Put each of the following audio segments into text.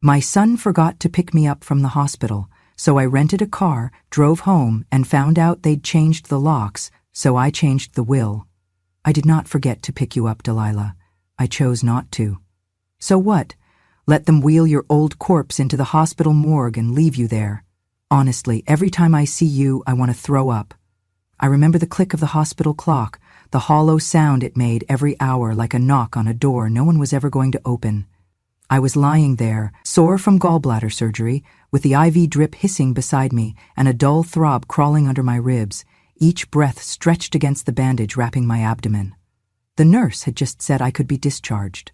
My son forgot to pick me up from the hospital, so I rented a car, drove home, and found out they'd changed the locks, so I changed the will. I did not forget to pick you up, Delilah. I chose not to. So what? Let them wheel your old corpse into the hospital morgue and leave you there. Honestly, every time I see you, I want to throw up. I remember the click of the hospital clock, the hollow sound it made every hour like a knock on a door no one was ever going to open. I was lying there, sore from gallbladder surgery, with the IV drip hissing beside me and a dull throb crawling under my ribs, each breath stretched against the bandage wrapping my abdomen. The nurse had just said I could be discharged.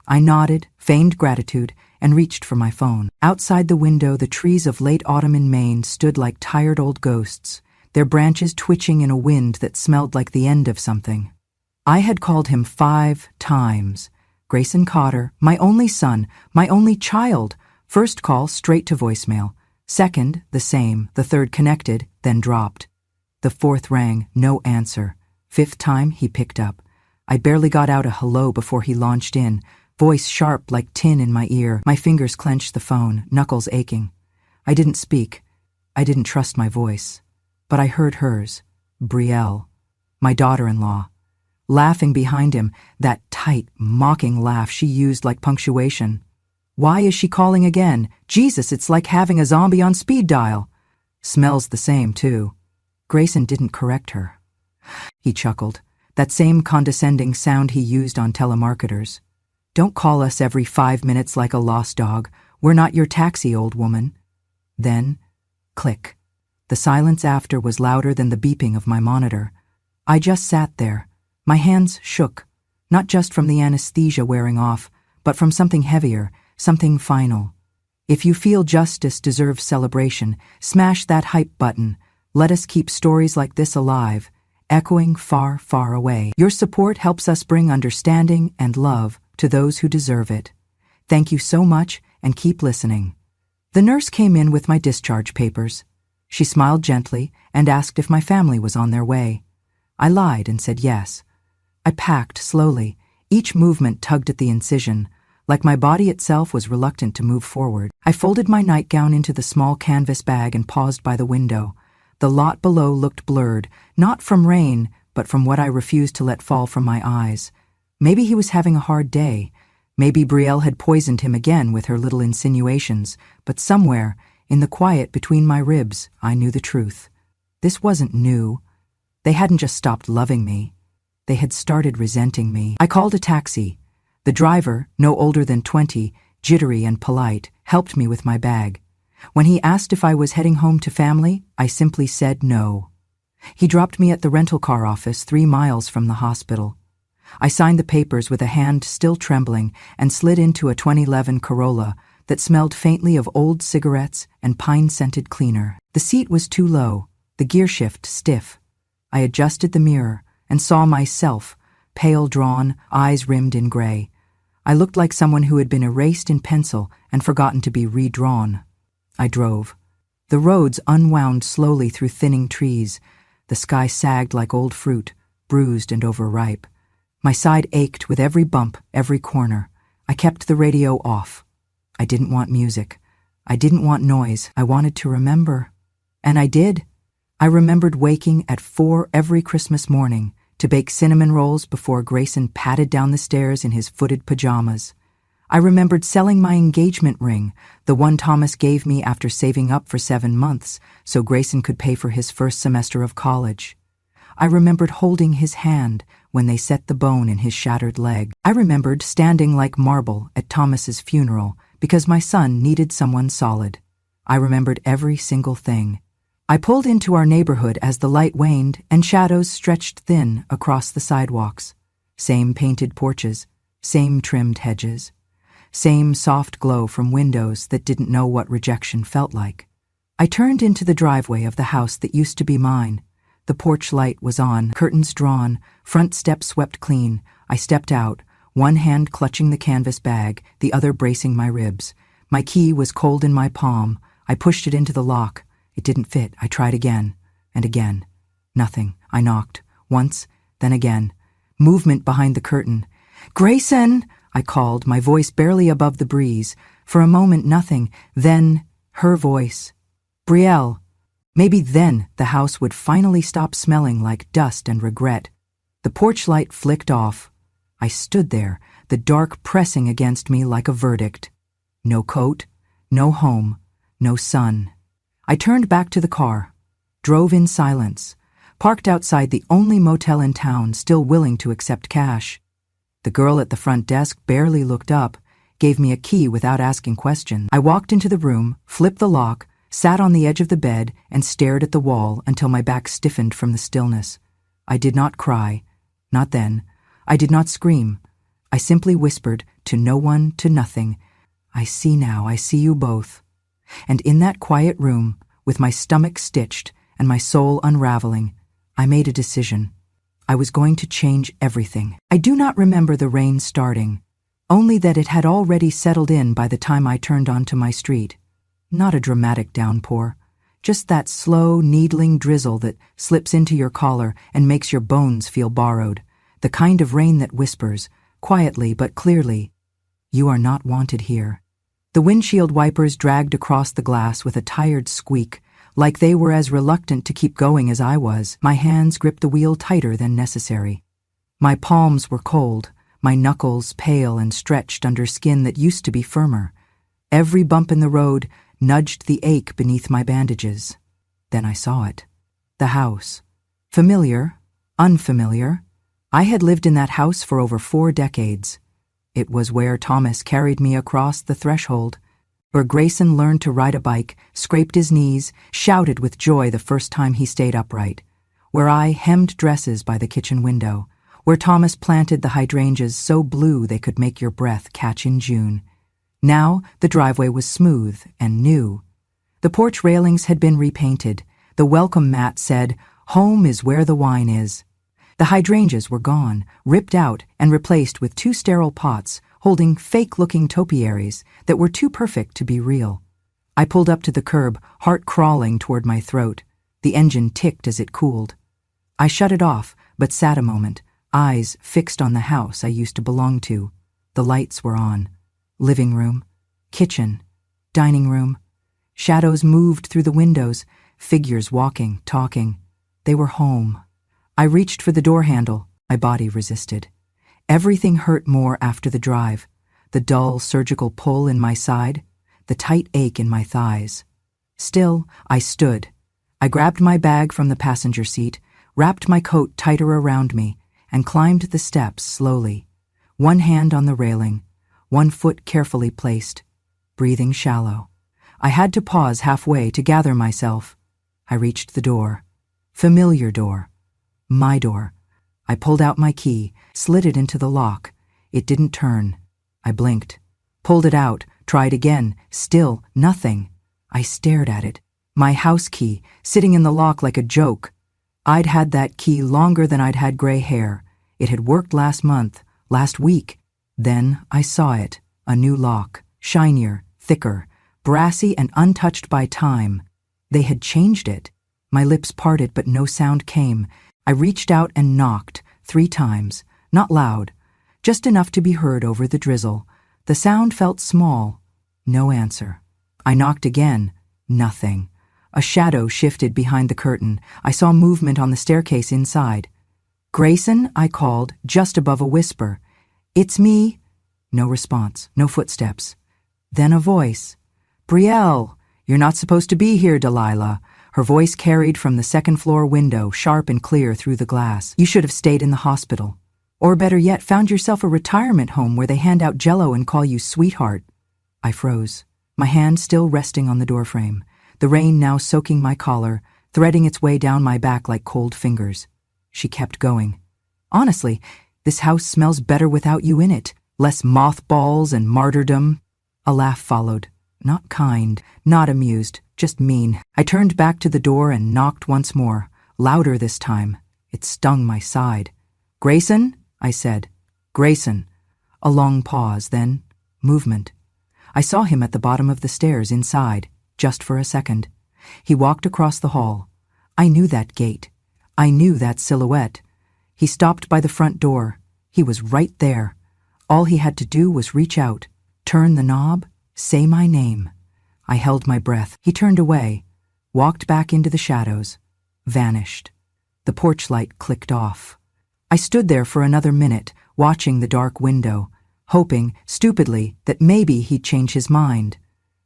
I nodded, feigned gratitude, and reached for my phone. Outside the window, the trees of late autumn in Maine stood like tired old ghosts, their branches twitching in a wind that smelled like the end of something. I had called him 5 times. Grayson Cotter, my only son, my only child. First call straight to voicemail. Second, the same. The third connected, then dropped. The fourth rang, no answer. 5th time, he picked up. I barely got out a hello before he launched in, voice sharp like tin in my ear. My fingers clenched the phone, knuckles aching. I didn't speak. I didn't trust my voice. But I heard hers. Brielle, my daughter-in-law. Laughing behind him, that tight, mocking laugh she used like punctuation. Why is she calling again? Jesus, it's like having a zombie on speed dial. Smells the same, too. Grayson didn't correct her. He chuckled, that same condescending sound he used on telemarketers. Don't call us every 5 minutes like a lost dog. We're not your taxi, old woman. Then, click. The silence after was louder than the beeping of my monitor. I just sat there. My hands shook, not just from the anesthesia wearing off, but from something heavier, something final. If you feel justice deserves celebration, smash that hype button. Let us keep stories like this alive, echoing far, far away. Your support helps us bring understanding and love to those who deserve it. Thank you so much, and keep listening. The nurse came in with my discharge papers. She smiled gently and asked if my family was on their way. I lied and said yes. I packed slowly. Each movement tugged at the incision, like my body itself was reluctant to move forward. I folded my nightgown into the small canvas bag and paused by the window. The lot below looked blurred, not from rain, but from what I refused to let fall from my eyes. Maybe he was having a hard day. Maybe Brielle had poisoned him again with her little insinuations, but somewhere, in the quiet between my ribs, I knew the truth. This wasn't new. They hadn't just stopped loving me. They had started resenting me. I called a taxi. The driver, no older than 20, jittery and polite, helped me with my bag. When he asked if I was heading home to family, I simply said no. He dropped me at the rental car office 3 miles from the hospital. I signed the papers with a hand still trembling and slid into a 2011 Corolla that smelled faintly of old cigarettes and pine-scented cleaner. The seat was too low, the gear shift stiff. I adjusted the mirror and saw myself, pale drawn, eyes rimmed in gray. I looked like someone who had been erased in pencil and forgotten to be redrawn. I drove. The roads unwound slowly through thinning trees. The sky sagged like old fruit, bruised and overripe. My side ached with every bump, every corner. I kept the radio off. I didn't want music. I didn't want noise. I wanted to remember. And I did. I remembered waking at 4 every Christmas morning to bake cinnamon rolls before Grayson padded down the stairs in his footed pajamas. I remembered selling my engagement ring, the one Thomas gave me after saving up for 7 months so Grayson could pay for his first semester of college. I remembered holding his hand when they set the bone in his shattered leg. I remembered standing like marble at Thomas's funeral because my son needed someone solid. I remembered every single thing. I pulled into our neighborhood as the light waned and shadows stretched thin across the sidewalks. Same painted porches, same trimmed hedges, same soft glow from windows that didn't know what rejection felt like. I turned into the driveway of the house that used to be mine. The porch light was on, curtains drawn, front step swept clean. I stepped out, one hand clutching the canvas bag, the other bracing my ribs. My key was cold in my palm. I pushed it into the lock. It didn't fit. I tried again and again. Nothing. I knocked. Once, then again. Movement behind the curtain. "Grayson!" I called, my voice barely above the breeze. For a moment, nothing. Then, her voice. Brielle. Maybe then the house would finally stop smelling like dust and regret. The porch light flicked off. I stood there, the dark pressing against me like a verdict. No coat, no home, no sun. I turned back to the car, drove in silence, parked outside the only motel in town still willing to accept cash. The girl at the front desk barely looked up, gave me a key without asking questions. I walked into the room, flipped the lock, sat on the edge of the bed, and stared at the wall until my back stiffened from the stillness. I did not cry. Not then. I did not scream. I simply whispered, to no one, to nothing, I see now, I see you both. And in that quiet room, with my stomach stitched and my soul unraveling, I made a decision. I was going to change everything. I do not remember the rain starting, only that it had already settled in by the time I turned onto my street. Not a dramatic downpour, just that slow, needling drizzle that slips into your collar and makes your bones feel borrowed, the kind of rain that whispers, quietly but clearly, you are not wanted here. The windshield wipers dragged across the glass with a tired squeak, like they were as reluctant to keep going as I was. My hands gripped the wheel tighter than necessary. My palms were cold, my knuckles pale and stretched under skin that used to be firmer. Every bump in the road nudged the ache beneath my bandages. Then I saw it. The house. Familiar, unfamiliar. I had lived in that house for over 4 decades. It was where Thomas carried me across the threshold, where Grayson learned to ride a bike, scraped his knees, shouted with joy the first time he stayed upright, where I hemmed dresses by the kitchen window, where Thomas planted the hydrangeas so blue they could make your breath catch in June. Now the driveway was smooth and new. The porch railings had been repainted. The welcome mat said, "Home is where the wine is." The hydrangeas were gone, ripped out and replaced with 2 sterile pots holding fake-looking topiaries that were too perfect to be real. I pulled up to the curb, heart crawling toward my throat. The engine ticked as it cooled. I shut it off, but sat a moment, eyes fixed on the house I used to belong to. The lights were on. Living room, kitchen, dining room. Shadows moved through the windows, figures walking, talking. They were home. I reached for the door handle. My body resisted. Everything hurt more after the drive. The dull surgical pull in my side, the tight ache in my thighs. Still, I stood. I grabbed my bag from the passenger seat, wrapped my coat tighter around me, and climbed the steps slowly. One hand on the railing, one foot carefully placed, breathing shallow. I had to pause halfway to gather myself. I reached the door. Familiar door. My door. I pulled out my key, slid it into the lock. It didn't turn. I blinked. Pulled it out, tried again. Still nothing. I stared at it. My house key, sitting in the lock like a joke. I'd had that key longer than I'd had gray hair. It had worked last month, last week. Then I saw it. A new lock. Shinier, thicker, brassy and untouched by time. They had changed it. My lips parted but no sound came. I reached out and knocked 3 times, not loud, just enough to be heard over the drizzle. The sound felt small. No answer. I knocked again. Nothing. A shadow shifted behind the curtain. I saw movement on the staircase inside. "Grayson," I called, just above a whisper. "It's me." No response, no footsteps. Then a voice. "Brielle, you're not supposed to be here, Delilah." Her voice carried from the second-floor window, sharp and clear through the glass. "You should have stayed in the hospital. Or better yet, found yourself a retirement home where they hand out Jell-O and call you sweetheart." I froze, my hand still resting on the doorframe, the rain now soaking my collar, threading its way down my back like cold fingers. She kept going. "Honestly, this house smells better without you in it. Less mothballs and martyrdom." A laugh followed. Not kind, not amused, just mean. I turned back to the door and knocked once more, louder this time. It stung my side. "Grayson?" I said. "Grayson." A long pause, then movement. I saw him at the bottom of the stairs inside, just for a second. He walked across the hall. I knew that gait. I knew that silhouette. He stopped by the front door. He was right there. All he had to do was reach out, turn the knob, Say my name. I held my breath. He turned away, walked back into the shadows, vanished. The porch light clicked off. I stood there for another minute, watching the dark window, hoping, stupidly, that maybe he'd change his mind.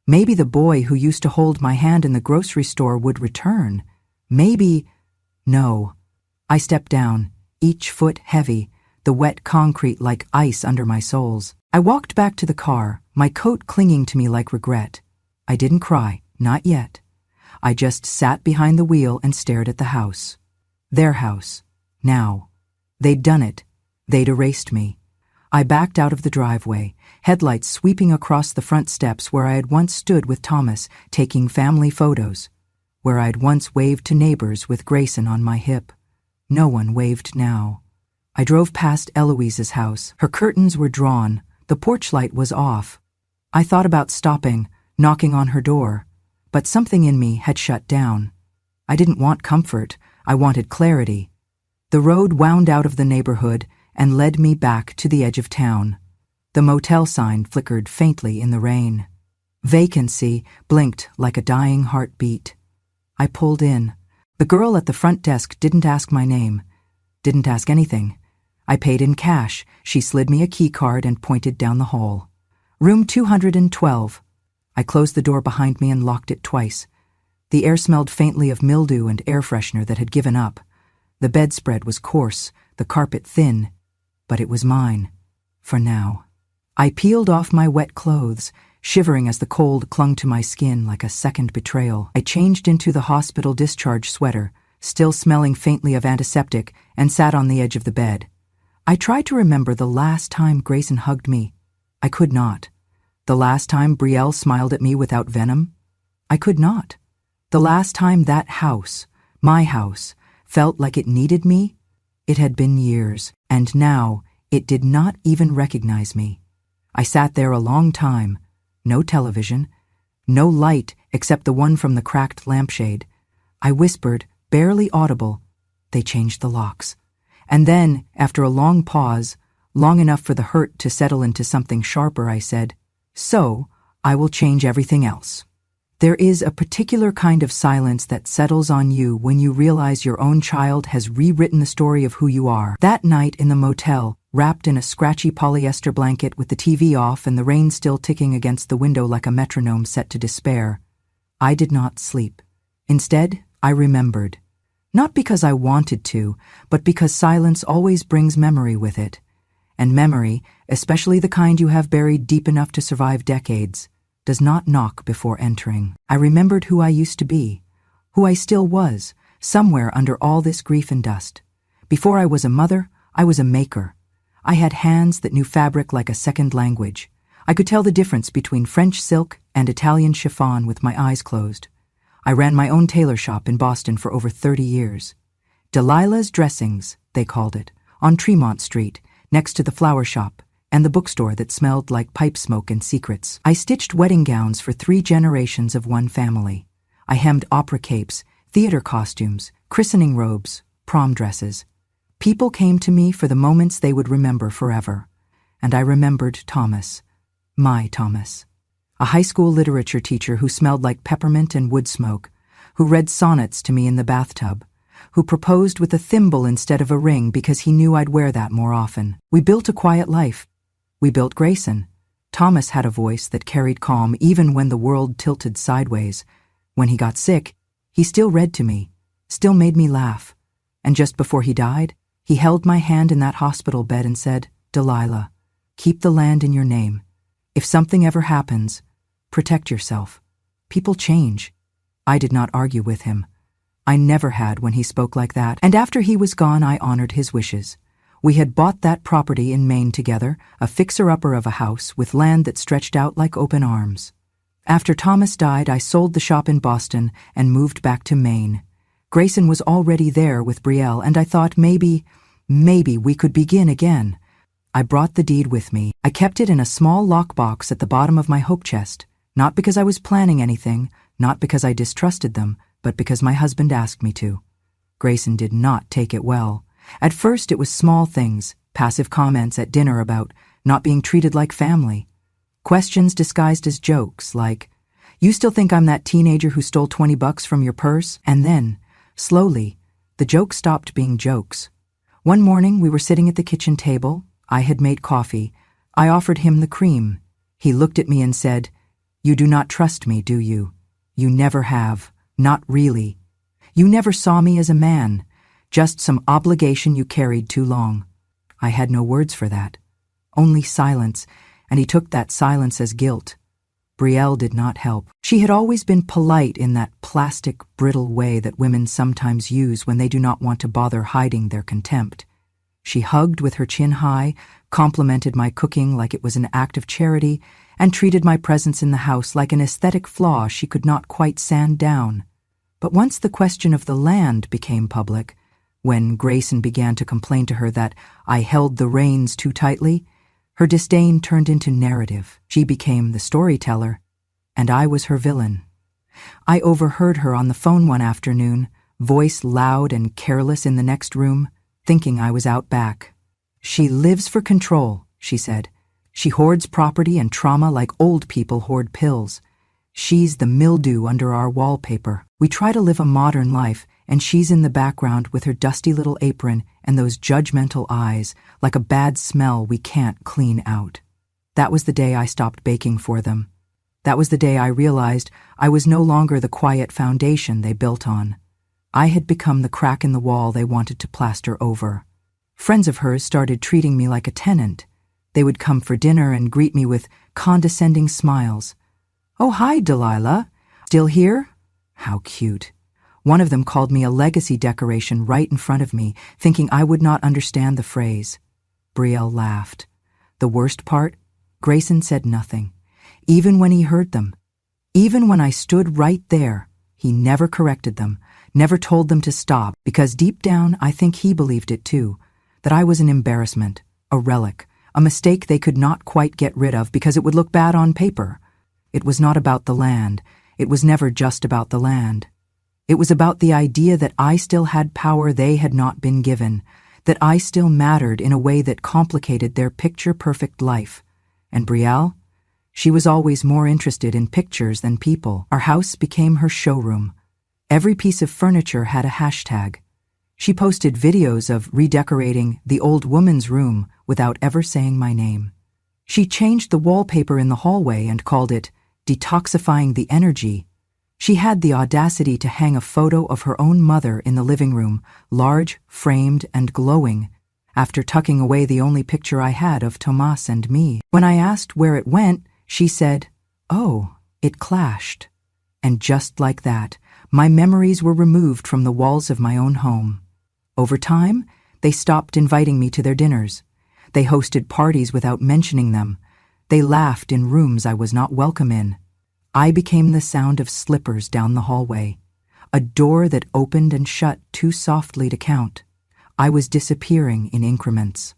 Maybe the boy who used to hold my hand in the grocery store would return. Maybe... No. I stepped down, each foot heavy, the wet concrete like ice under my soles. I walked back to the car, my coat clinging to me like regret. I didn't cry, not yet. I just sat behind the wheel and stared at the house. Their house. Now. They'd done it. They'd erased me. I backed out of the driveway, headlights sweeping across the front steps where I had once stood with Thomas, taking family photos, where I'd once waved to neighbors with Grayson on my hip. No one waved now. I drove past Eloise's house. Her curtains were drawn. The porch light was off. I thought about stopping, knocking on her door, but something in me had shut down. I didn't want comfort. I wanted clarity. The road wound out of the neighborhood and led me back to the edge of town. The motel sign flickered faintly in the rain. Vacancy blinked like a dying heartbeat. I pulled in. The girl at the front desk didn't ask my name, didn't ask anything. I paid in cash. She slid me a key card and pointed down the hall. Room 212. I closed the door behind me and locked it twice. The air smelled faintly of mildew and air freshener that had given up. The bedspread was coarse, the carpet thin, but it was mine, for now. I peeled off my wet clothes, shivering as the cold clung to my skin like a second betrayal. I changed into the hospital discharge sweater, still smelling faintly of antiseptic, and sat on the edge of the bed. I tried to remember the last time Grayson hugged me. I could not. The last time Brielle smiled at me without venom. I could not. The last time that house, my house, felt like it needed me. It had been years, and now it did not even recognize me. I sat there a long time. No television, no light except the one from the cracked lampshade. I whispered, barely audible, "They changed the locks." And then, after a long pause, long enough for the hurt to settle into something sharper, I said, "So, I will change everything else." There is a particular kind of silence that settles on you when you realize your own child has rewritten the story of who you are. That night in the motel, wrapped in a scratchy polyester blanket with the TV off and the rain still ticking against the window like a metronome set to despair, I did not sleep. Instead, I remembered. Not because I wanted to, but because silence always brings memory with it. And memory, especially the kind you have buried deep enough to survive decades, does not knock before entering. I remembered who I used to be, who I still was, somewhere under all this grief and dust. Before I was a mother, I was a maker. I had hands that knew fabric like a second language. I could tell the difference between French silk and Italian chiffon with my eyes closed. I ran my own tailor shop in Boston for over 30 years. Delilah's Dressings, they called it, on Tremont Street, next to the flower shop and the bookstore that smelled like pipe smoke and secrets. I stitched wedding gowns for 3 generations of one family. I hemmed opera capes, theater costumes, christening robes, prom dresses. People came to me for the moments they would remember forever. And I remembered Thomas, my Thomas. A high school literature teacher who smelled like peppermint and wood smoke, who read sonnets to me in the bathtub, who proposed with a thimble instead of a ring because he knew I'd wear that more often. We built a quiet life. We built Grayson. Thomas had a voice that carried calm even when the world tilted sideways. When he got sick, he still read to me, still made me laugh. And just before he died, he held my hand in that hospital bed and said, "Delilah, keep the land in your name. If something ever happens, protect yourself. People change." I did not argue with him. I never had when he spoke like that, and after he was gone I honored his wishes. We had bought that property in Maine together, a fixer-upper of a house with land that stretched out like open arms. After Thomas died, I sold the shop in Boston and moved back to Maine. Grayson was already there with Brielle, and I thought maybe we could begin again. I brought the deed with me. I kept it in a small lockbox at the bottom of my hope chest, not because I was planning anything, not because I distrusted them, but because my husband asked me to. Grayson did not take it well. At first it was small things, passive comments at dinner about not being treated like family. Questions disguised as jokes, like, "You still think I'm that teenager who stole $20 from your purse?" And then, slowly, the jokes stopped being jokes. One morning we were sitting at the kitchen table. I had made coffee. I offered him the cream. He looked at me and said, "You do not trust me, do you? You never have. Not really. You never saw me as a man, just some obligation you carried too long." I had no words for that. Only silence, and he took that silence as guilt. Brielle did not help. She had always been polite in that plastic, brittle way that women sometimes use when they do not want to bother hiding their contempt. She hugged with her chin high, complimented my cooking like it was an act of charity, and treated my presence in the house like an aesthetic flaw she could not quite sand down. But once the question of the land became public, when Grayson began to complain to her that I held the reins too tightly, her disdain turned into narrative. She became the storyteller, and I was her villain. I overheard her on the phone one afternoon, voice loud and careless in the next room, thinking I was out back. "She lives for control," she said. "She hoards property and trauma like old people hoard pills. She's the mildew under our wallpaper. We try to live a modern life, and she's in the background with her dusty little apron and those judgmental eyes, like a bad smell we can't clean out." That was the day I stopped baking for them. That was the day I realized I was no longer the quiet foundation they built on. I had become the crack in the wall they wanted to plaster over. Friends of hers started treating me like a tenant. They would come for dinner and greet me with condescending smiles. "Oh, hi, Delilah. Still here?" How cute. One of them called me a legacy decoration right in front of me, thinking I would not understand the phrase. Brielle laughed. The worst part? Grayson said nothing. Even when he heard them. Even when I stood right there, he never corrected them, never told them to stop, because deep down I think he believed it too, that I was an embarrassment, a relic, a mistake they could not quite get rid of because it would look bad on paper. It was not about the land. It was never just about the land. It was about the idea that I still had power they had not been given, that I still mattered in a way that complicated their picture-perfect life. And Brielle? She was always more interested in pictures than people. Our house became her showroom. Every piece of furniture had a hashtag. She posted videos of redecorating the old woman's room without ever saying my name. She changed the wallpaper in the hallway and called it detoxifying the energy. She had the audacity to hang a photo of her own mother in the living room, large, framed, and glowing, after tucking away the only picture I had of Tomas and me. When I asked where it went, she said, "Oh, it clashed." And just like that, my memories were removed from the walls of my own home. Over time, they stopped inviting me to their dinners. They hosted parties without mentioning them. They laughed in rooms I was not welcome in. I became the sound of slippers down the hallway, a door that opened and shut too softly to count. I was disappearing in increments.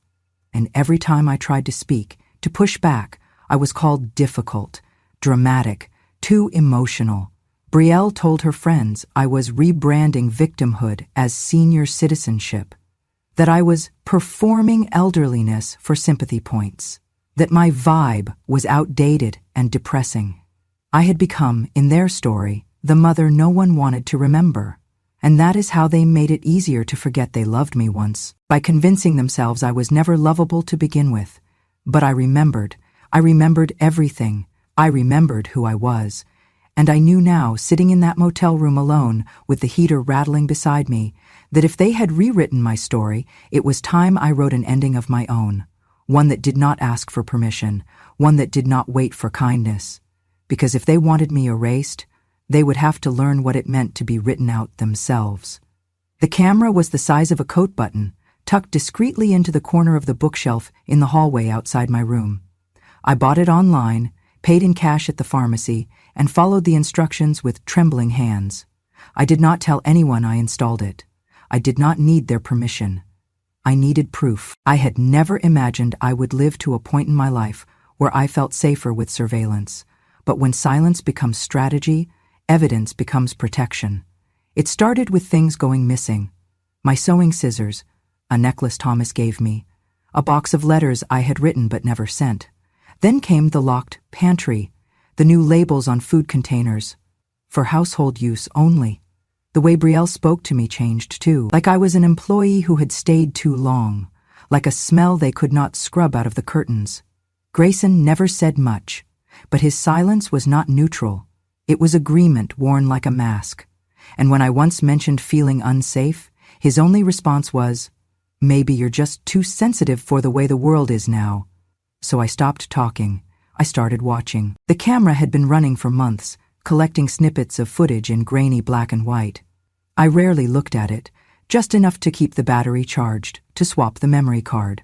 And every time I tried to speak, to push back, I was called difficult, dramatic, too emotional. Brielle told her friends I was rebranding victimhood as senior citizenship, that I was performing elderliness for sympathy points, that my vibe was outdated and depressing. I had become, in their story, the mother no one wanted to remember, and that is how they made it easier to forget they loved me once, by convincing themselves I was never lovable to begin with. But I remembered everything. I remembered who I was. And I knew now, sitting in that motel room alone, with the heater rattling beside me, that if they had rewritten my story, it was time I wrote an ending of my own, one that did not ask for permission, one that did not wait for kindness. Because if they wanted me erased, they would have to learn what it meant to be written out themselves. The camera was the size of a coat button, tucked discreetly into the corner of the bookshelf in the hallway outside my room. I bought it online, paid in cash at the pharmacy, and followed the instructions with trembling hands. I did not tell anyone I installed it. I did not need their permission. I needed proof. I had never imagined I would live to a point in my life where I felt safer with surveillance. But when silence becomes strategy, evidence becomes protection. It started with things going missing. My sewing scissors, a necklace Thomas gave me, a box of letters I had written but never sent. Then came the locked pantry, the new labels on food containers. For household use only. The way Brielle spoke to me changed too, like I was an employee who had stayed too long, like a smell they could not scrub out of the curtains. Grayson never said much, but his silence was not neutral. It was agreement worn like a mask. And when I once mentioned feeling unsafe, his only response was, "Maybe you're just too sensitive for the way the world is now." So I stopped talking. I started watching. The camera had been running for months, collecting snippets of footage in grainy black and white. I rarely looked at it, just enough to keep the battery charged, to swap the memory card.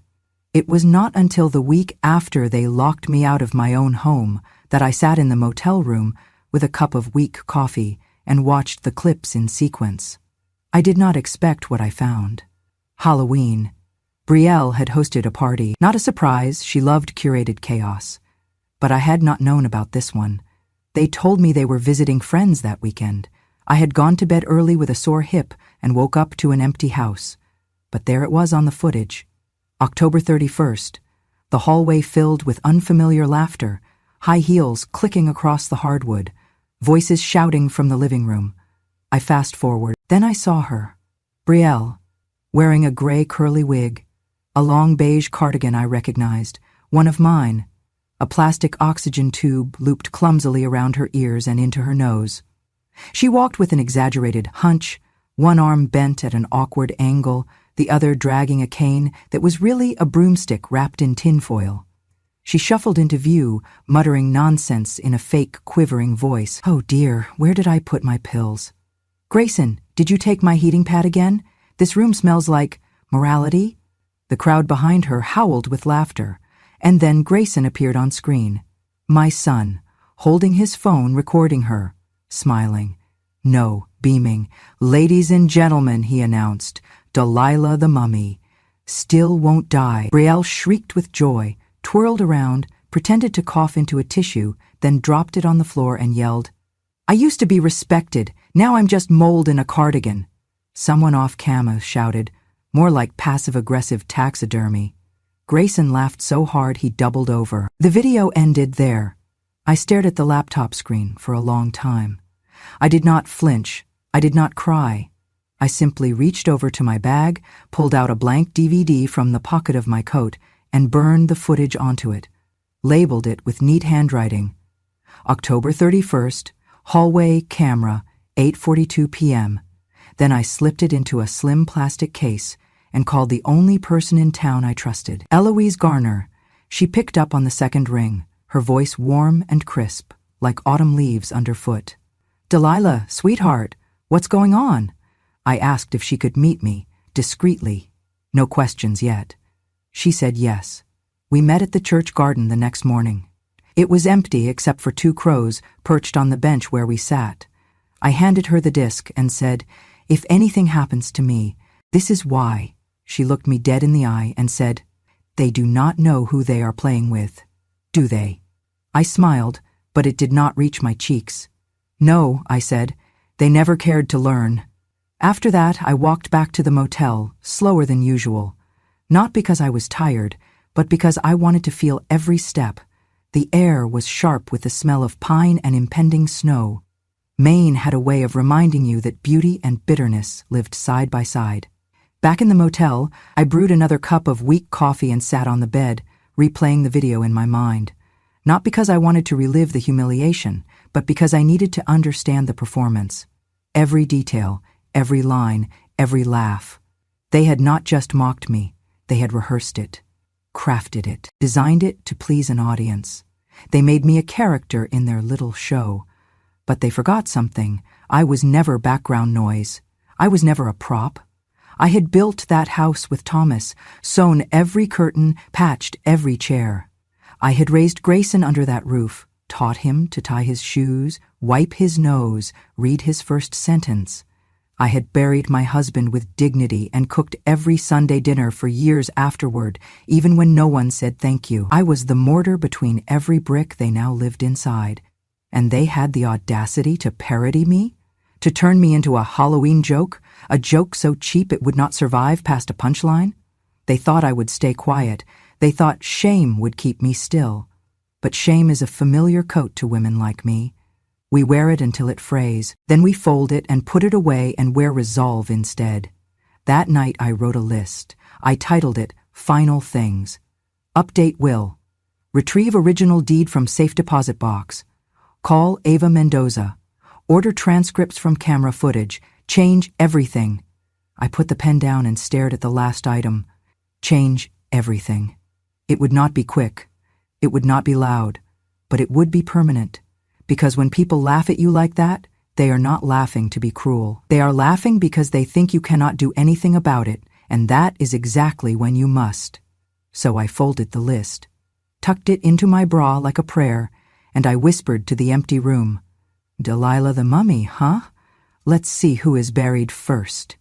It was not until the week after they locked me out of my own home that I sat in the motel room with a cup of weak coffee and watched the clips in sequence. I did not expect what I found. Halloween. Brielle had hosted a party. Not a surprise, she loved curated chaos. But I had not known about this one. They told me they were visiting friends that weekend. I had gone to bed early with a sore hip and woke up to an empty house. But there it was on the footage. October 31st. The hallway filled with unfamiliar laughter, high heels clicking across the hardwood, voices shouting from the living room. I fast forward. Then I saw her. Brielle, wearing a gray curly wig, a long beige cardigan I recognized, one of mine. A plastic oxygen tube looped clumsily around her ears and into her nose. She walked with an exaggerated hunch, one arm bent at an awkward angle, the other dragging a cane that was really a broomstick wrapped in tinfoil. She shuffled into view, muttering nonsense in a fake, quivering voice. "Oh dear, where did I put my pills? Grayson, did you take my heating pad again? This room smells like morality." The crowd behind her howled with laughter. And then Grayson appeared on screen. My son, holding his phone, recording her, smiling. No, beaming. "Ladies and gentlemen," he announced, "Delilah the mummy. Still won't die." Brielle shrieked with joy, twirled around, pretended to cough into a tissue, then dropped it on the floor and yelled, "I used to be respected. Now I'm just mold in a cardigan." Someone off camera shouted, more like passive-aggressive taxidermy. Grayson laughed so hard he doubled over. The video ended there. I stared at the laptop screen for a long time. I did not flinch. I did not cry. I simply reached over to my bag, pulled out a blank DVD from the pocket of my coat, and burned the footage onto it, labeled it with neat handwriting. October 31st, hallway camera, 8:42 p.m. Then I slipped it into a slim plastic case and called the only person in town I trusted, Eloise Garner. She picked up on the second ring, her voice warm and crisp, like autumn leaves underfoot. "Delilah, sweetheart, what's going on?" I asked if she could meet me, discreetly. No questions yet. She said yes. We met at the church garden the next morning. It was empty except for 2 crows perched on the bench where we sat. I handed her the disc and said, "If anything happens to me, this is why." She looked me dead in the eye and said, "They do not know who they are playing with, do they?" I smiled, but it did not reach my cheeks. "No," I said, "they never cared to learn." After that, I walked back to the motel, slower than usual. Not because I was tired, but because I wanted to feel every step. The air was sharp with the smell of pine and impending snow. Maine had a way of reminding you that beauty and bitterness lived side by side. Back in the motel, I brewed another cup of weak coffee and sat on the bed, replaying the video in my mind. Not because I wanted to relive the humiliation, but because I needed to understand the performance. Every detail, every line, every laugh. They had not just mocked me, they had rehearsed it, crafted it, designed it to please an audience. They made me a character in their little show. But they forgot something. I was never background noise. I was never a prop. I had built that house with Thomas, sewn every curtain, patched every chair. I had raised Grayson under that roof, taught him to tie his shoes, wipe his nose, read his first sentence. I had buried my husband with dignity and cooked every Sunday dinner for years afterward, even when no one said thank you. I was the mortar between every brick they now lived inside. And they had the audacity to parody me? To turn me into a Halloween joke? A joke so cheap it would not survive past a punchline? They thought I would stay quiet. They thought shame would keep me still. But shame is a familiar coat to women like me. We wear it until it frays, then we fold it and put it away and wear resolve instead. That night I wrote a list. I titled it, Final Things. Update will. Retrieve original deed from safe deposit box. Call Ava Mendoza. Order transcripts from camera footage. Change everything. I put the pen down and stared at the last item. Change everything. It would not be quick. It would not be loud. But it would be permanent. Because when people laugh at you like that, they are not laughing to be cruel. They are laughing because they think you cannot do anything about it, and that is exactly when you must. So I folded the list, tucked it into my bra like a prayer, and I whispered to the empty room, "Delilah the mummy, huh? Let's see who is buried first."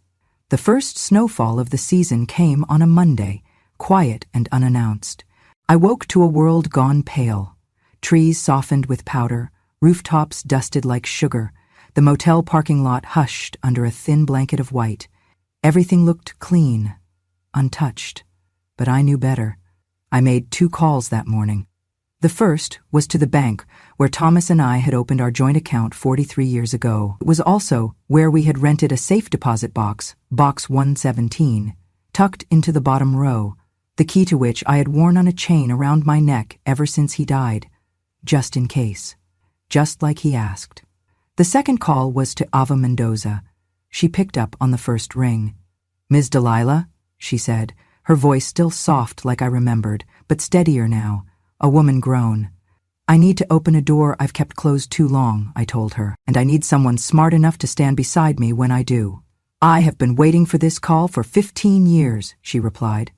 The first snowfall of the season came on a Monday, quiet and unannounced. I woke to a world gone pale. Trees softened with powder, rooftops dusted like sugar, the motel parking lot hushed under a thin blanket of white. Everything looked clean, untouched. But I knew better. I made 2 calls that morning. The first was to the bank where Thomas and I had opened our joint account 43 years ago. It was also where we had rented a safe deposit box, Box 117, tucked into the bottom row, the key to which I had worn on a chain around my neck ever since he died, just in case, just like he asked. The second call was to Ava Mendoza. She picked up on the first ring. "Ms. Delilah," she said, her voice still soft like I remembered, but steadier now. A woman groan. "I need to open a door I've kept closed too long," I told her, "and I need someone smart enough to stand beside me when I do." "I have been waiting for this call for 15 years, she replied.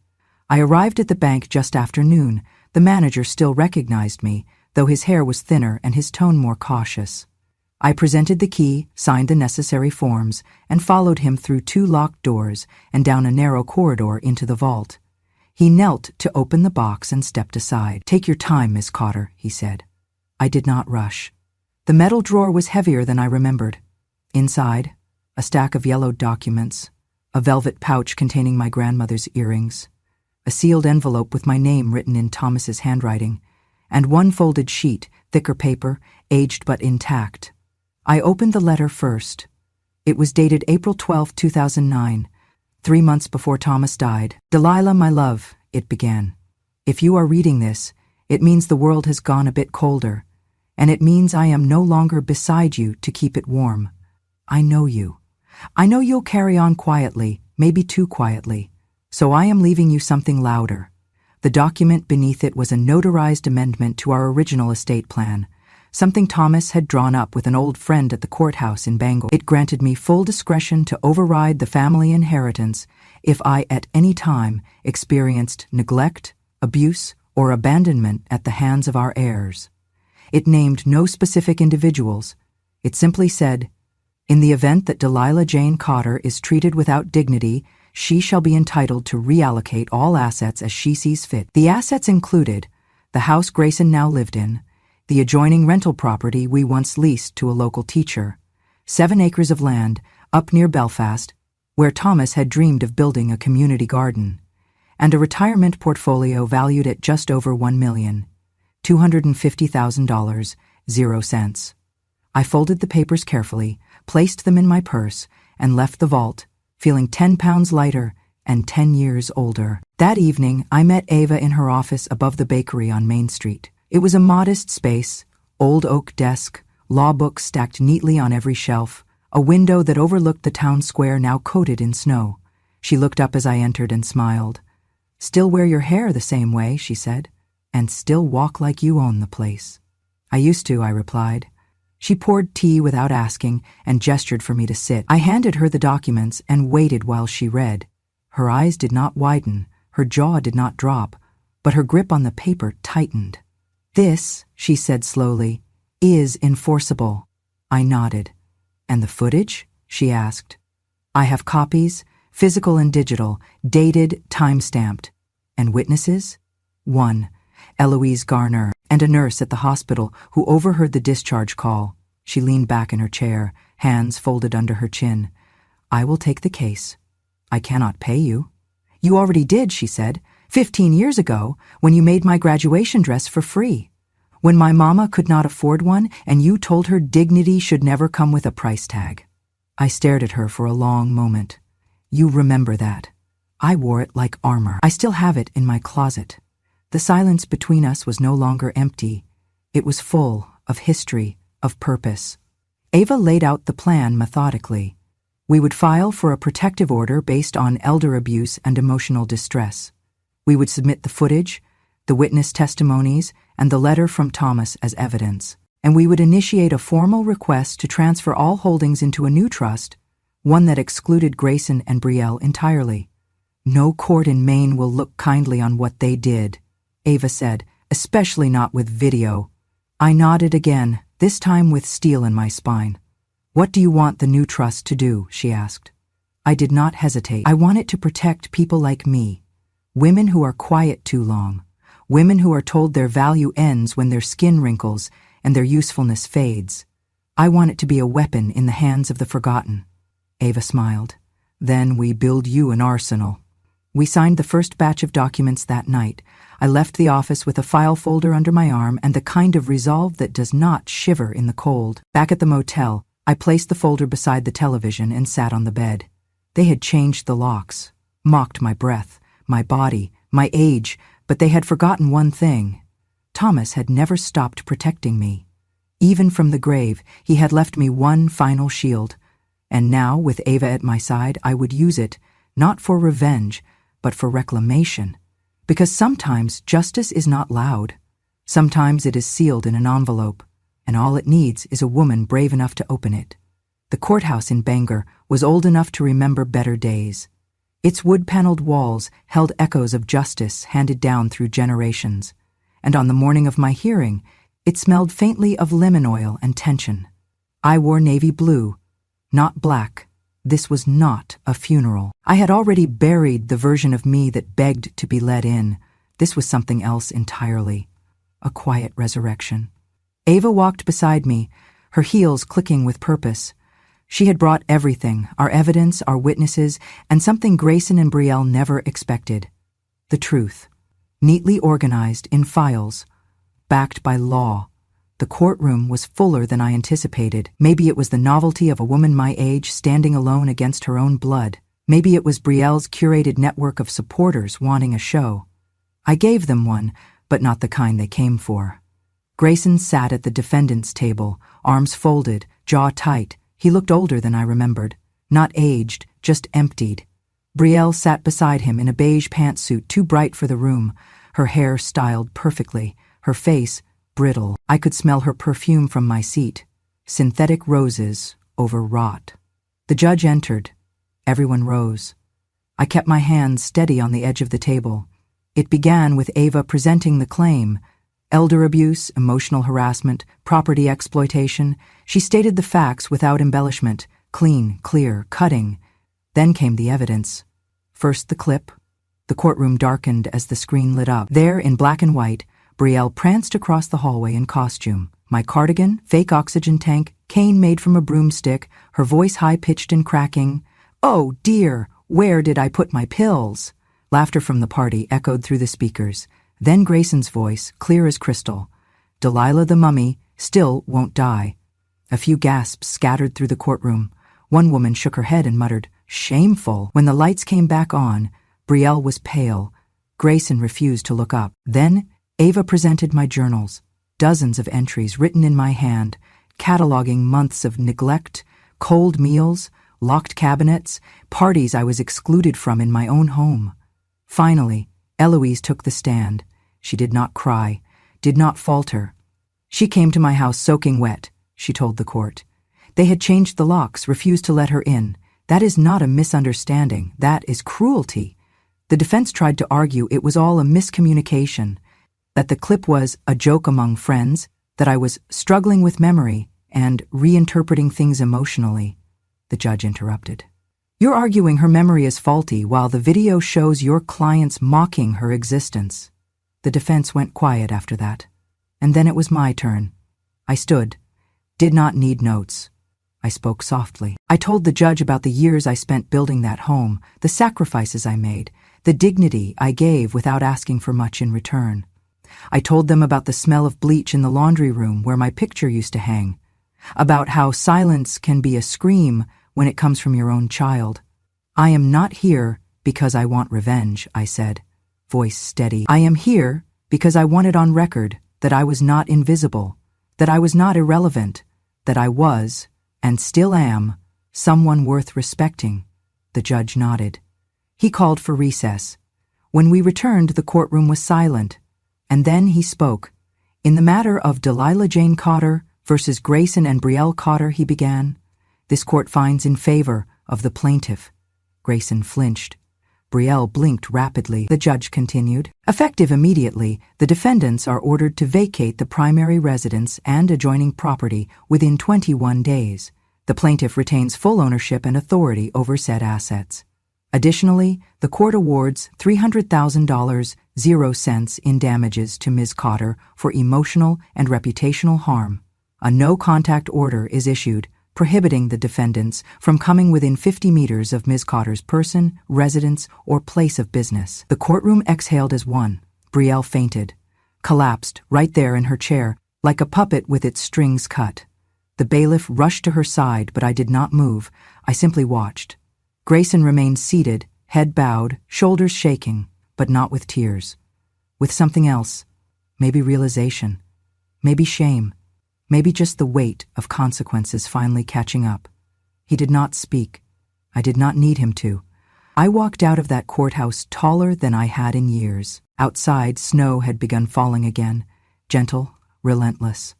I arrived at the bank just after noon. The manager still recognized me, though his hair was thinner and his tone more cautious. I presented the key, signed the necessary forms, and followed him through 2 locked doors and down a narrow corridor into the vault. He knelt to open the box and stepped aside. "Take your time, Miss Cotter," he said. I did not rush. The metal drawer was heavier than I remembered. Inside, a stack of yellowed documents, a velvet pouch containing my grandmother's earrings, a sealed envelope with my name written in Thomas's handwriting, and 1 folded sheet, thicker paper, aged but intact. I opened the letter first. It was dated April 12, 2009, 3 months before Thomas died. "Delilah, my love," it began. "If you are reading this, it means the world has gone a bit colder, and it means I am no longer beside you to keep it warm. I know you. I know you'll carry on quietly, maybe too quietly, so I am leaving you something louder." The document beneath it was a notarized amendment to our original estate plan, something Thomas had drawn up with an old friend at the courthouse in Bangor. It granted me full discretion to override the family inheritance if I at any time experienced neglect, abuse, or abandonment at the hands of our heirs. It named no specific individuals. It simply said, "In the event that Delilah Jane Cotter is treated without dignity, she shall be entitled to reallocate all assets as she sees fit." The assets included the house Grayson now lived in, the adjoining rental property we once leased to a local teacher, 7 acres of land up near Belfast, where Thomas had dreamed of building a community garden, and a retirement portfolio valued at just over $1,250,000, 0 cents. I folded the papers carefully, placed them in my purse, and left the vault, feeling 10 pounds lighter and 10 years older. That evening, I met Ava in her office above the bakery on Main Street. It was a modest space, old oak desk, law books stacked neatly on every shelf, a window that overlooked the town square now coated in snow. She looked up as I entered and smiled. "Still wear your hair the same way," she said, "and still walk like you own the place." "I used to," I replied. She poured tea without asking and gestured for me to sit. I handed her the documents and waited while she read. Her eyes did not widen, her jaw did not drop, but her grip on the paper tightened. "This," she said slowly, "is enforceable." I nodded. "And the footage?" she asked. "I have copies, physical and digital, dated, time-stamped. And witnesses?" "1. Eloise Garner, and a nurse at the hospital who overheard the discharge call." She leaned back in her chair, hands folded under her chin. "I will take the case. I cannot pay you." "You already did," she said, 15 years ago, when you made my graduation dress for free." When my mama could not afford one and you told her dignity should never come with a price tag. I stared at her for a long moment. You remember that. I wore it like armor. I still have it in my closet. The silence between us was no longer empty. It was full of history, of purpose. Ava laid out the plan methodically. We would file for a protective order based on elder abuse and emotional distress. We would submit the footage, the witness testimonies, and the letter from Thomas as evidence. And we would initiate a formal request to transfer all holdings into a new trust, one that excluded Grayson and Brielle entirely. No court in Maine will look kindly on what they did, Ava said, especially not with video. I nodded again, this time with steel in my spine. What do you want the new trust to do? She asked. I did not hesitate. I want it to protect people like me, women who are quiet too long, women who are told their value ends when their skin wrinkles and their usefulness fades. I want it to be a weapon in the hands of the forgotten. Ava smiled. Then we build you an arsenal. We signed the first batch of documents that night. I left the office with a file folder under my arm and the kind of resolve that does not shiver in the cold. Back at the motel, I placed the folder beside the television and sat on the bed. They had changed the locks, mocked my breath, my body, my age, but they had forgotten one thing. Thomas had never stopped protecting me. Even from the grave, he had left me one final shield. And now, with Ava at my side, I would use it, not for revenge, but for reclamation. Because sometimes justice is not loud. Sometimes it is sealed in an envelope, and all it needs is a woman brave enough to open it. The courthouse in Bangor was old enough to remember better days. Its wood-paneled walls held echoes of justice handed down through generations, and on the morning of my hearing, it smelled faintly of lemon oil and tension. I wore navy blue, not black. This was not a funeral. I had already buried the version of me that begged to be let in. This was something else entirely. A quiet resurrection. Ava walked beside me, her heels clicking with purpose. She had brought everything, our evidence, our witnesses, and something Grayson and Brielle never expected. The truth. Neatly organized in files. Backed by law. The courtroom was fuller than I anticipated. Maybe it was the novelty of a woman my age standing alone against her own blood. Maybe it was Brielle's curated network of supporters wanting a show. I gave them one, but not the kind they came for. Grayson sat at the defendant's table, arms folded, jaw tight. He looked older than I remembered. Not aged, just emptied. Brielle sat beside him in a beige pantsuit too bright for the room, her hair styled perfectly, her face brittle. I could smell her perfume from my seat. Synthetic roses, overwrought. The judge entered. Everyone rose. I kept my hands steady on the edge of the table. It began with Ava presenting the claim. Elder abuse, emotional harassment, property exploitation. She stated the facts without embellishment, clean, clear, cutting. Then came the evidence. First the clip. The courtroom darkened as the screen lit up. There, in black and white, Brielle pranced across the hallway in costume. My cardigan, fake oxygen tank, cane made from a broomstick, her voice high-pitched and cracking. Oh, dear, where did I put my pills? Laughter from the party echoed through the speakers. Then Grayson's voice, clear as crystal. Delilah the mummy still won't die. A few gasps scattered through the courtroom. One woman shook her head and muttered, shameful. When the lights came back on, Brielle was pale. Grayson refused to look up. Then Ava presented my journals, dozens of entries written in my hand, cataloging months of neglect, cold meals, locked cabinets, parties I was excluded from in my own home. Finally, Eloise took the stand. She did not cry, did not falter. She came to my house soaking wet, she told the court. They had changed the locks, refused to let her in. That is not a misunderstanding. That is cruelty. The defense tried to argue it was all a miscommunication, that the clip was a joke among friends, that I was struggling with memory and reinterpreting things emotionally. The judge interrupted. You're arguing her memory is faulty while the video shows your clients mocking her existence. The defense went quiet after that. And then it was my turn. I stood, did not need notes. I spoke softly. I told the judge about the years I spent building that home, the sacrifices I made, the dignity I gave without asking for much in return. I told them about the smell of bleach in the laundry room where my picture used to hang, about how silence can be a scream when it comes from your own child. I am not here because I want revenge, I said, voice steady. I am here because I want it on record that I was not invisible, that I was not irrelevant, that I was, and still am, someone worth respecting. The judge nodded. He called for recess. When we returned, the courtroom was silent, and then he spoke. In the matter of Delilah Jane Cotter versus Grayson and Brielle Cotter, he began, this court finds in favor of the plaintiff. Grayson flinched. Brielle blinked rapidly. The judge continued. Effective immediately, the defendants are ordered to vacate the primary residence and adjoining property within 21 days. The plaintiff retains full ownership and authority over said assets. Additionally, the court awards $300,000, 0 cents in damages to Ms. Cotter for emotional and reputational harm. A no-contact order is issued, prohibiting the defendants from coming within 50 meters of Ms. Cotter's person, residence, or place of business. The courtroom exhaled as one. Brielle fainted, collapsed right there in her chair, like a puppet with its strings cut. The bailiff rushed to her side, but I did not move. I simply watched. Grayson remained seated, head bowed, shoulders shaking, but not with tears. With something else. Maybe realization. Maybe shame. Maybe just the weight of consequences finally catching up. He did not speak. I did not need him to. I walked out of that courthouse taller than I had in years. Outside, snow had begun falling again, gentle, relentless.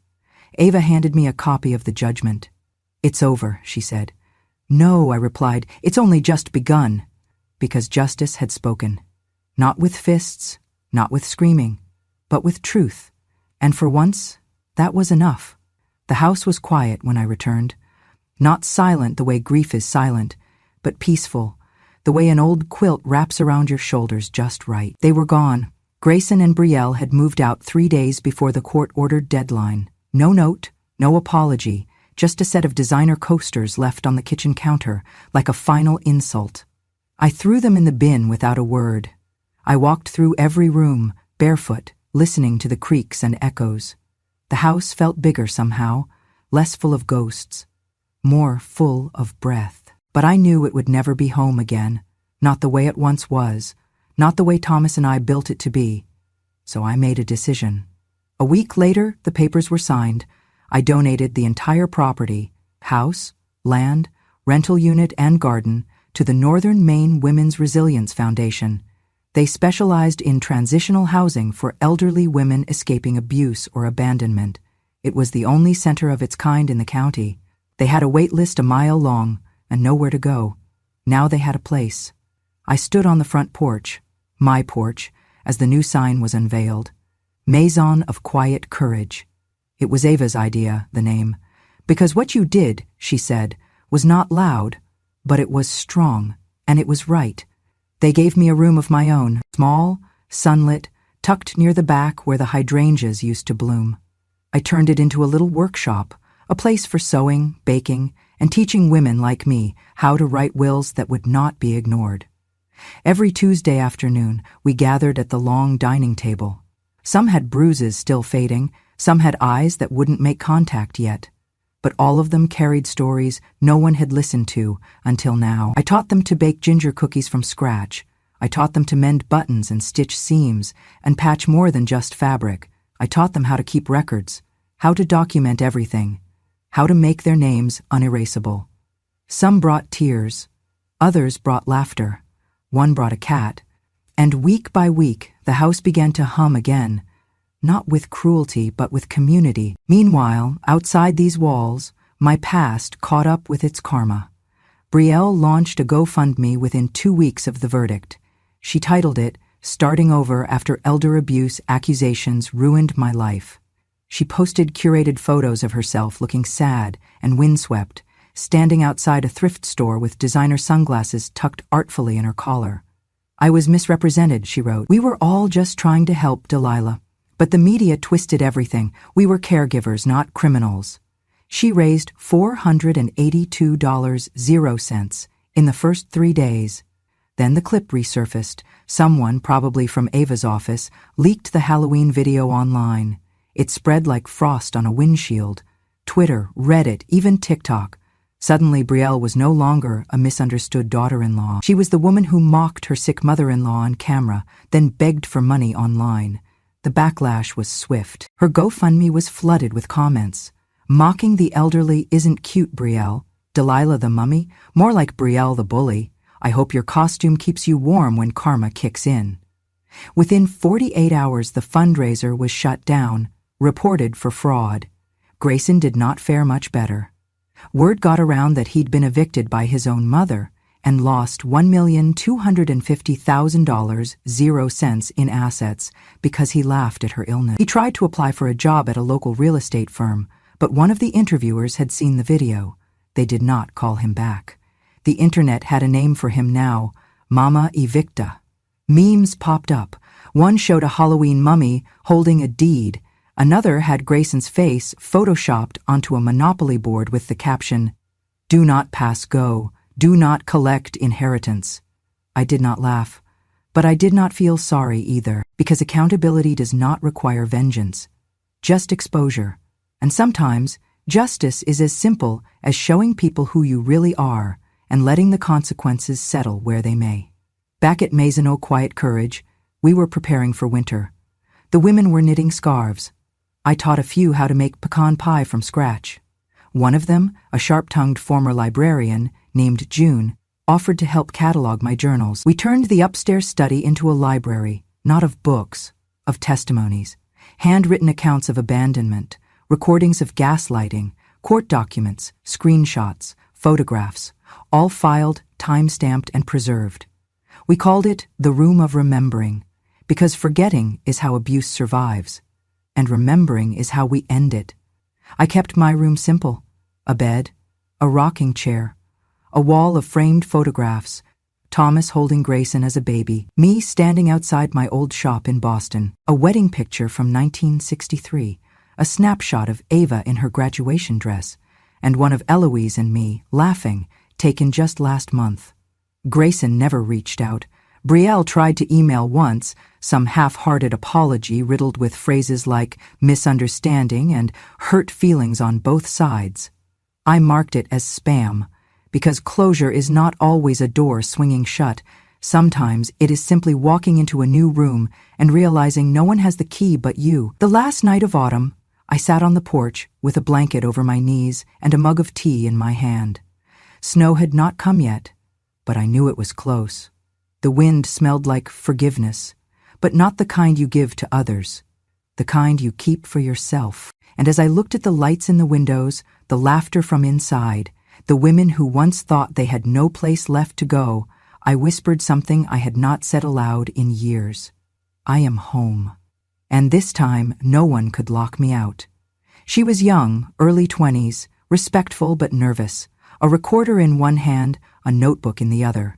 Ava handed me a copy of the judgment. It's over, she said. No, I replied, it's only just begun. Because justice had spoken. Not with fists, not with screaming, but with truth. And for once, that was enough. The house was quiet when I returned. Not silent the way grief is silent, but peaceful, the way an old quilt wraps around your shoulders just right. They were gone. Grayson and Brielle had moved out 3 days before the court-ordered deadline. No note, no apology, just a set of designer coasters left on the kitchen counter, like a final insult. I threw them in the bin without a word. I walked through every room, barefoot, listening to the creaks and echoes. The house felt bigger somehow, less full of ghosts, more full of breath. But I knew it would never be home again, not the way it once was, not the way Thomas and I built it to be. So I made a decision. A week later, the papers were signed. I donated the entire property, house, land, rental unit, and garden, to the Northern Maine Women's Resilience Foundation. They specialized in transitional housing for elderly women escaping abuse or abandonment. It was the only center of its kind in the county. They had a wait list a mile long and nowhere to go. Now they had a place. I stood on the front porch, my porch, as the new sign was unveiled. Maison of Quiet Courage. It was Ava's idea, the name, because what you did, she said, was not loud, but it was strong, and it was right. They gave me a room of my own, small, sunlit, tucked near the back where the hydrangeas used to bloom. I turned it into a little workshop, a place for sewing, baking, and teaching women like me how to write wills that would not be ignored. Every Tuesday afternoon, we gathered at the long dining table. Some had bruises still fading, some had eyes that wouldn't make contact yet. But all of them carried stories no one had listened to until now. I taught them to bake ginger cookies from scratch. I taught them to mend buttons and stitch seams and patch more than just fabric. I taught them how to keep records, how to document everything, how to make their names unerasable. Some brought tears, others brought laughter, one brought a cat, and week by week the house began to hum again. Not with cruelty, but with community. Meanwhile, outside these walls, my past caught up with its karma. Brielle launched a GoFundMe within 2 weeks of the verdict. She titled it, Starting Over After Elder Abuse Accusations Ruined My Life. She posted curated photos of herself looking sad and windswept, standing outside a thrift store with designer sunglasses tucked artfully in her collar. I was misrepresented, she wrote. We were all just trying to help Delilah. But the media twisted everything. We were caregivers, not criminals. She raised $482, 0 cents in the first 3 days. Then the clip resurfaced. Someone, probably from Ava's office, leaked the Halloween video online. It spread like frost on a windshield. Twitter, Reddit, even TikTok. Suddenly, Brielle was no longer a misunderstood daughter-in-law. She was the woman who mocked her sick mother-in-law on camera, then begged for money online. The backlash was swift. Her GoFundMe was flooded with comments. Mocking the elderly isn't cute, Brielle. Delilah the mummy? More like Brielle the bully. I hope your costume keeps you warm when karma kicks in. Within 48 hours, the fundraiser was shut down, reported for fraud. Grayson did not fare much better. Word got around that he'd been evicted by his own mother and lost $1,250,000, 0 cents in assets, because he laughed at her illness. He tried to apply for a job at a local real estate firm, but one of the interviewers had seen the video. They did not call him back. The internet had a name for him now, Mama Evicta. Memes popped up. One showed a Halloween mummy holding a deed. Another had Grayson's face photoshopped onto a Monopoly board with the caption, "Do not pass go. Do not collect inheritance." I did not laugh, but I did not feel sorry either, because accountability does not require vengeance, just exposure. And sometimes, justice is as simple as showing people who you really are and letting the consequences settle where they may. Back at Maisonneau Quiet Courage, we were preparing for winter. The women were knitting scarves. I taught a few how to make pecan pie from scratch. One of them, a sharp-tongued former librarian named June, offered to help catalog my journals. We turned the upstairs study into a library, not of books, of testimonies, handwritten accounts of abandonment, recordings of gaslighting, court documents, screenshots, photographs, all filed, time-stamped, and preserved. We called it the Room of Remembering, because forgetting is how abuse survives, and remembering is how we end it. I kept my room simple: a bed, a rocking chair, a wall of framed photographs, Thomas holding Grayson as a baby, me standing outside my old shop in Boston, a wedding picture from 1963, a snapshot of Ava in her graduation dress, and one of Eloise and me, laughing, taken just last month. Grayson never reached out. Brielle tried to email once, some half-hearted apology riddled with phrases like misunderstanding and hurt feelings on both sides. I marked it as spam, because closure is not always a door swinging shut. Sometimes it is simply walking into a new room and realizing no one has the key but you. The last night of autumn, I sat on the porch with a blanket over my knees and a mug of tea in my hand. Snow had not come yet, but I knew it was close. The wind smelled like forgiveness, but not the kind you give to others, the kind you keep for yourself. And as I looked at the lights in the windows, the laughter from inside, the women who once thought they had no place left to go, I whispered something I had not said aloud in years. I am home. And this time, no one could lock me out. She was young, early 20s, respectful but nervous, a recorder in one hand, a notebook in the other.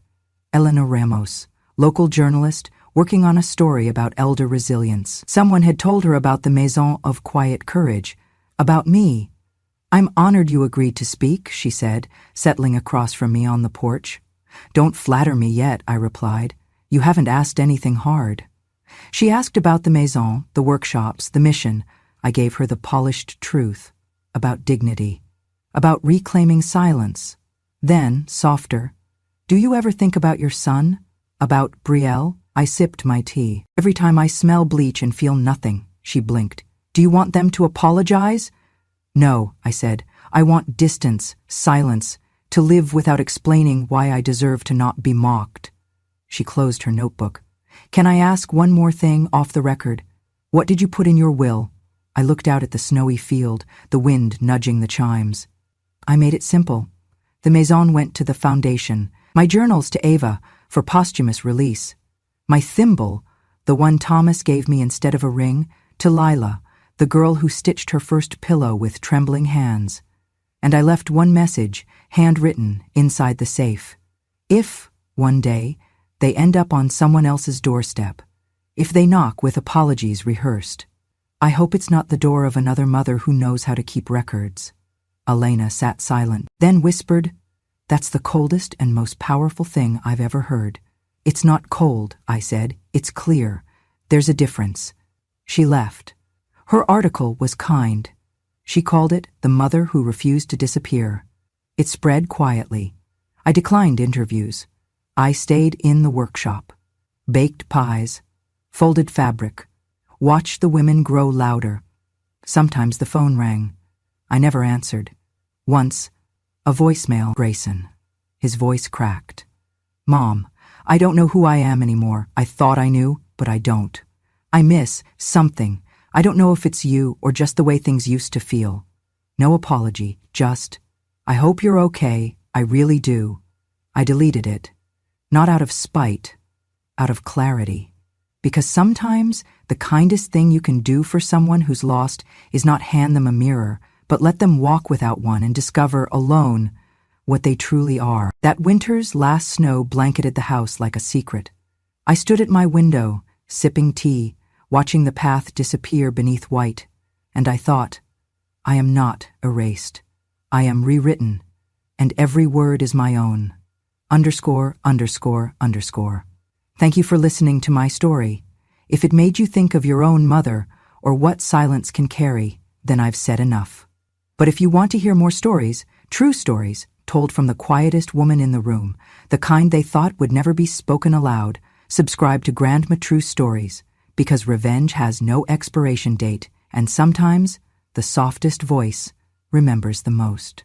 Elena Ramos, local journalist, working on a story about elder resilience. Someone had told her about the Maison of Quiet Courage, about me. "I'm honored you agreed to speak," she said, settling across from me on the porch. "Don't flatter me yet," I replied. "You haven't asked anything hard." She asked about the Maison, the workshops, the mission. I gave her the polished truth, about dignity, about reclaiming silence. Then, softer, "Do you ever think about your son? About Brielle?" I sipped my tea. "Every time I smell bleach and feel nothing," she blinked. "Do you want them to apologize?" "No," I said. "I want distance, silence, to live without explaining why I deserve to not be mocked." She closed her notebook. "Can I ask one more thing off the record? What did you put in your will?" I looked out at the snowy field, the wind nudging the chimes. "I made it simple. The Maison went to the foundation, my journals to Ava for posthumous release, my thimble, the one Thomas gave me instead of a ring, to Lila, the girl who stitched her first pillow with trembling hands. And I left one message, handwritten, inside the safe. If, one day, they end up on someone else's doorstep, if they knock with apologies rehearsed, I hope it's not the door of another mother who knows how to keep records." Elena sat silent, then whispered, "That's the coldest and most powerful thing I've ever heard. It's not cold, I said. It's clear. There's a difference. She left. Her article was kind. She called it The Mother Who Refused to Disappear. It spread quietly. I declined interviews. I stayed in the workshop. Baked pies, folded fabric, watched the women grow louder. Sometimes the phone rang. I never answered. Once, a voicemail, Grayson. His voice cracked. Mom, I don't know who I am anymore. I thought I knew, but I don't. I miss something. I don't know if it's you or just the way things used to feel. No apology, just, I hope you're okay. I really do. I deleted it. Not out of spite, out of clarity. Because sometimes the kindest thing you can do for someone who's lost is not hand them a mirror, but let them walk without one and discover alone what they truly are. That winter's last snow blanketed the house like a secret. I stood at my window, sipping tea, watching the path disappear beneath white, and I thought, I am not erased. I am rewritten, and every word is my own. _____. Thank you for listening to my story. If it made you think of your own mother or what silence can carry, then I've said enough. But if you want to hear more stories, true stories, told from the quietest woman in the room, the kind they thought would never be spoken aloud, subscribe to Grandma True Stories, because revenge has no expiration date, and sometimes the softest voice remembers the most.